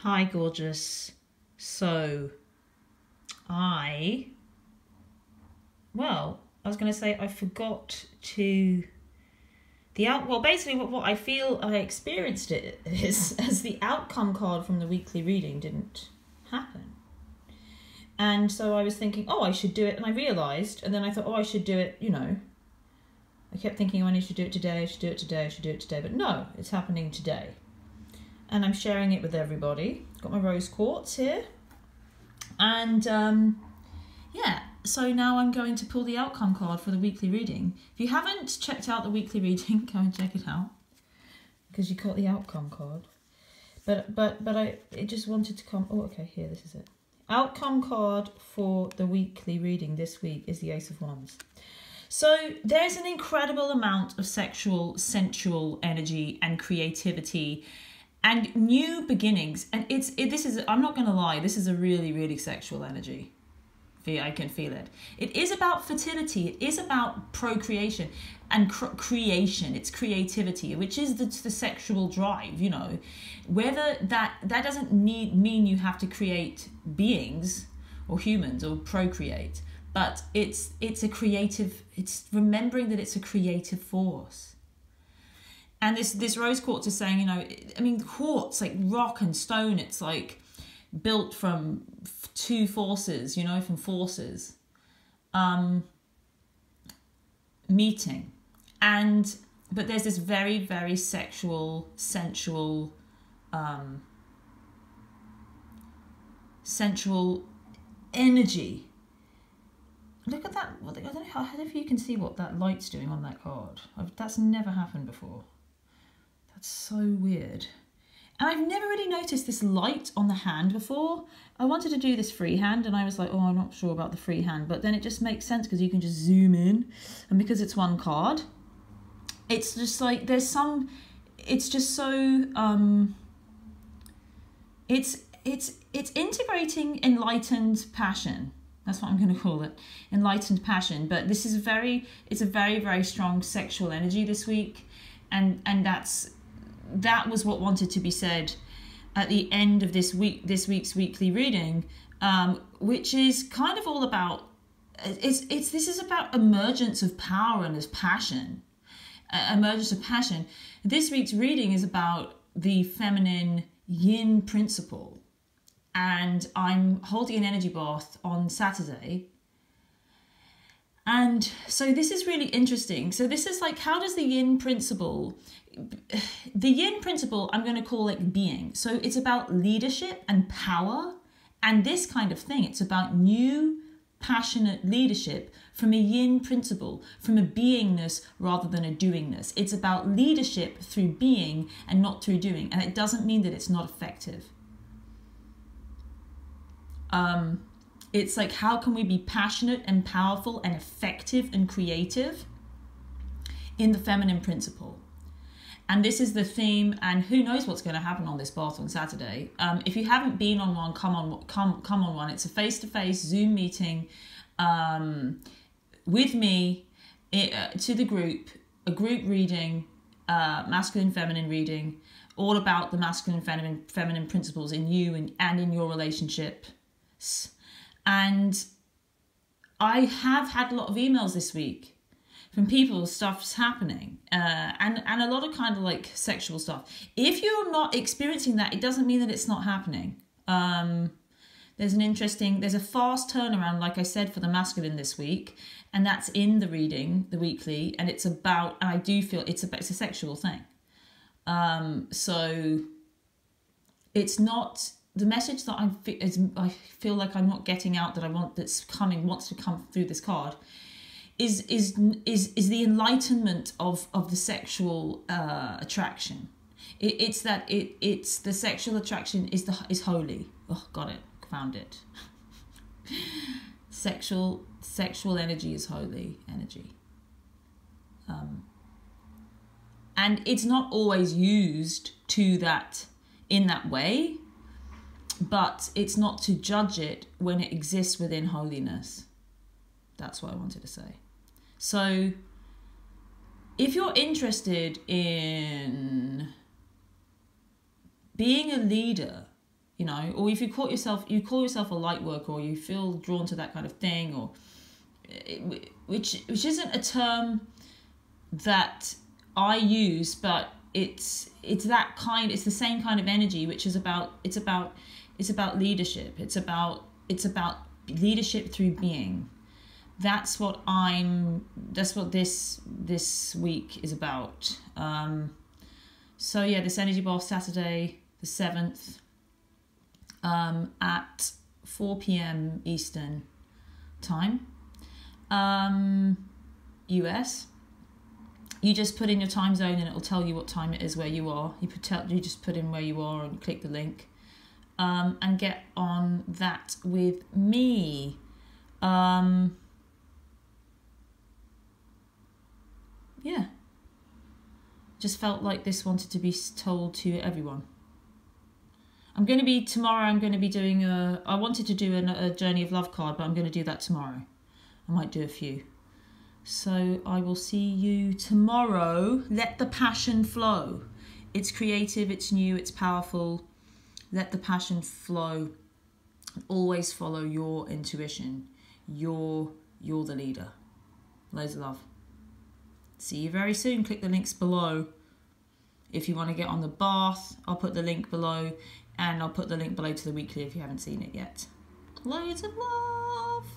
Hi, gorgeous. So, I was going to say I forgot to well, basically what I feel I experienced it is as the outcome card from the weekly reading didn't happen. And so I was thinking, oh, I should do it. And I realised, and then I thought, oh, I should do it, I kept thinking, oh, I should do it today, I should do it today, I should do it today. But no, it's happening today. And I'm sharing it with everybody. Got my rose quartz here. And so now I'm going to pull the outcome card for the weekly reading. If you haven't checked out the weekly reading, go and check it out, because you got the outcome card. But it just wanted to come. Oh, okay, here, this is it. Outcome card for the weekly reading this week is the Ace of Wands. So there's an incredible amount of sexual, sensual energy and creativity and new beginnings. And I'm not going to lie, this is a really, really sexual energy. I can feel it. It is about fertility. It is about procreation and creation. It's creativity, which is the sexual drive, Whether that doesn't mean you have to create beings or humans or procreate, but it's remembering that it's a creative force. And this rose quartz is saying, quartz, like rock and stone, it's like built from two forces, from forces meeting. But there's this very, very sexual, sensual energy. Look at that. I don't know if you can see what that light's doing on that card. That's never happened before. That's so weird. And I've never really noticed this light on the hand before. I wanted to do this freehand and I was like, oh, I'm not sure about the freehand. But then it just makes sense because you can just zoom in. And because it's one card, it's just like it's just so, it's integrating enlightened passion. That's what I'm going to call it, enlightened passion. But this is it's a very, very strong sexual energy this week. And that was what wanted to be said at the end of this week's weekly reading, which is kind of all about this is about emergence of power and as passion, emergence of passion. This week's reading is about the feminine yin principle, and I'm holding an energy bath on Saturday. And so this is really interesting. So this is like, how does the yin principle, I'm going to call it being. So it's about leadership and power and this kind of thing. It's about new, passionate leadership from a yin principle, from a beingness rather than a doingness. It's about leadership through being and not through doing. And it doesn't mean that it's not effective. It's like, how can we be passionate and powerful and effective and creative in the feminine principle? And this is the theme, and who knows what's going to happen on this bath on Saturday. If you haven't been on one, come on one. It's a face-to-face Zoom meeting with me to the group, a group reading, masculine, feminine reading, all about the masculine, feminine principles in you and in your relationships. And I have had a lot of emails this week from people, stuff's happening, and a lot of kind of like sexual stuff. If you're not experiencing that, it doesn't mean that it's not happening. There's a fast turnaround, like I said, for the masculine this week, and that's in the reading, the weekly, and and I do feel it's a sexual thing. So it's not. The message that I feel like I'm not getting out, that wants to come through this card, is the enlightenment of the sexual attraction. It's the sexual attraction is holy. Oh, got it, found it. Sexual energy is holy energy. And it's not always used in that way. But it's not to judge it when it exists within holiness. That's what I wanted to say. So if you're interested in being a leader you know, or if you call yourself a light worker, or you feel drawn to that kind of thing, or which isn't a term that I use, but it's the same kind of energy, which is about leadership. It's about leadership through being. That's what this week is about. So yeah, this energy bath Saturday the 7th, at 4 p.m. Eastern time, US. You just put in your time zone and it'll tell you what time it is where you are. You just put in where you are and click the link, and get on that with me. Yeah. Just felt like this wanted to be told to everyone. Tomorrow I'm going to be doing I wanted to do a Journey of Love card, but I'm going to do that tomorrow. I might do a few. So I will see you tomorrow. Let the passion flow. It's creative, it's new, it's powerful. Let the passion flow. Always follow your intuition. You're the leader. Loads of love. See you very soon. Click the links below. If you want to get on the bath, I'll put the link below, and I'll put the link below to the weekly if you haven't seen it yet. Loads of love.